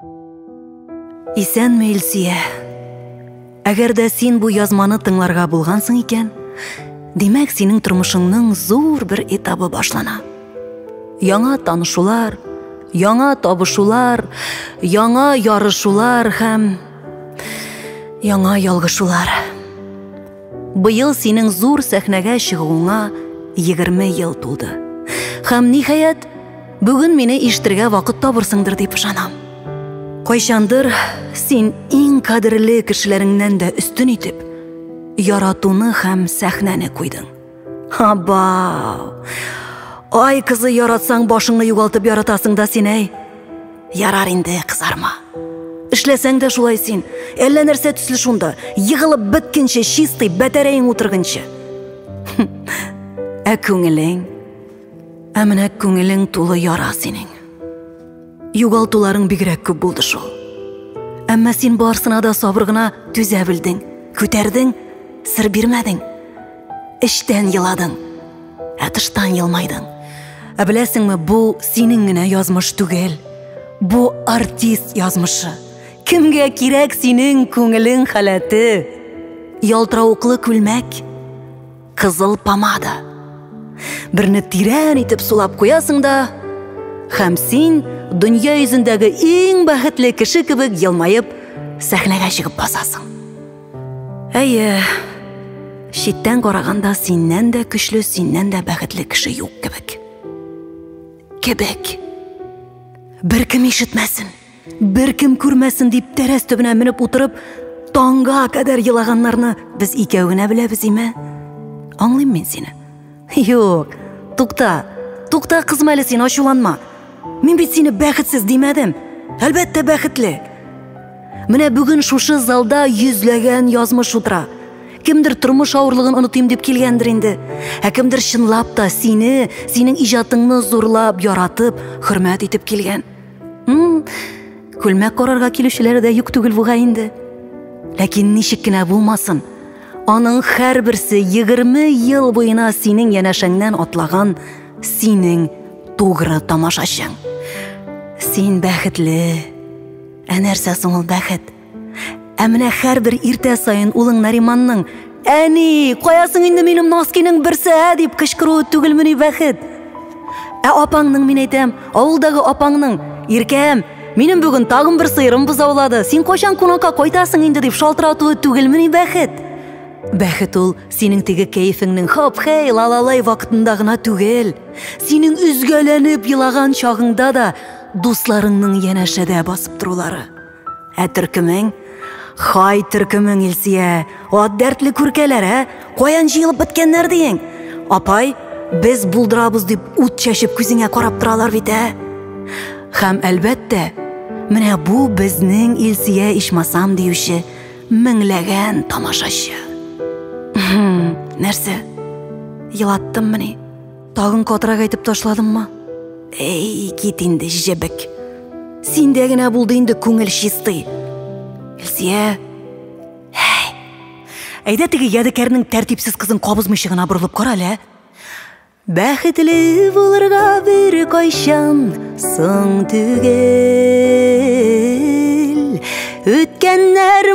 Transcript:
Исән Илсия. Әгәр дә син бу язманы тыңларга булгансың икән, димәк синең тормышыңның зур бер этабы башлана. Яңа танышулар, яңа табышулар, яңа ярышулар һәм яңа ялгышулар. Быел синең зур сәхнәгә чыгуыңа 20 ел тулды. Һәм ниһаять, бүген мине ишетергә вакыт табырсыңдыр дип ышанам. Кайчандыр син иң кадерле кешеләреңнән дә өстен итеп, яратуны һәм сәхнәне куйдың. Хаба! Ай кызы, яратсаң башыңны югалтып яратасың да син, әй. Ярар инде, кызарма. Эшләсәң дә шулай син. Әллә нәрсә төсле шунда, йыгылып беткенче, чистый бәтәрәең утыргынчы. Ә күңелең? Ә менә күңелең тулы яра синең. Югалтуларың бигрәк күп булды шул. Әмма син барсына да сабыр гына түзә белдең, күтәрдең, сыр бирмәдең. Эштән йыладың, ә тыштан йылмайдың. Ә беләсеңме, бу синең генә язмыш түгел. Бу артист язмышы. Кемгә кирәк синең күңелең халәте? Ялтыравыклы күлмәк, кызыл помада. Берне тирән итеп сулап куясың да, һәм син дөнья йөзендәге иң бәхетле кеше кебек йылмаеп сәхнәгә чыгып басасың. Әйе, читтән караганда синнән дә көчле, синнән дә бәхетле кеше юк кебек. Кебек. Беркем ишетмәсен, беркем күрмәсен дип тәрәз төбенә менеп утырып, таңга кадәр йылаганнарны без икәү генә беләбез име? Аңлыйм мин сине. Юк, тукта, кызым, әле син ачуланма. Мин бит сине бәхетсез димәдем. Әлбәттә бәхетле. Менә бүген шушы залда йөзләгән язмыш утыра. Кемдер тормыш авырлыгын онытыйм дип килгәндер инде. Ә кемдер чынлап та сине, синең иҗатыңны зурлап, яратып, хөрмәт итеп килгән. Күлмәк карарга килүчеләр дә юк түгел буга инде. Ләкин ничек кенә булмасын, аның һәрберсе 20 ел буена синең янәшәңнән атлаган синең тугры тамашачың. Син бәхетле. Ә нәрсә соң ул бәхет? Ә менә һәрбер иртә сайын улың Нариманның «Әни, каясың инде минем носкиның берсе?» дип кычкыруы түгелмени бәхет? Ә апаңның, мин әйтәм, авылдагы апаңның «Иркәм, минем бүген тагын бер сыерым бозаулады, син кайчан кунакка кайтасың инде?» дип шалтыратуы түгелмени бәхет? Бәхет ул синең теге кәефеңнең хоп-хей, лалалай вакытында гына түгел. Синең үзгәләнеп йылаган чагыңда да дусларыңның янәшәдә басып торулары. Ә төркемең? Хай төркемең, Илсия. Ат дәртле күркәләр, каян җыелып беткәннәр диең? Апай, без булдырабыз дип ут чәчеп күзеңә карап торалар бит, Һәм әлбәттә, менә бу безнең Илсия ичмасам диюче меңләгән тамашачы. Нәрсә? Йылаттыммы ни? Тагын катырак әйтеп ташладыммы? Эй, кит инде, җебек. Синдә генә булды инде күңел чистый. Илсия. Әйдә теге ядыкәрнең тәртипсез кызын кабызмыйча гына борылып кара әле. Бәхетле булырга бер кайчан соң түгел. Үткәннәр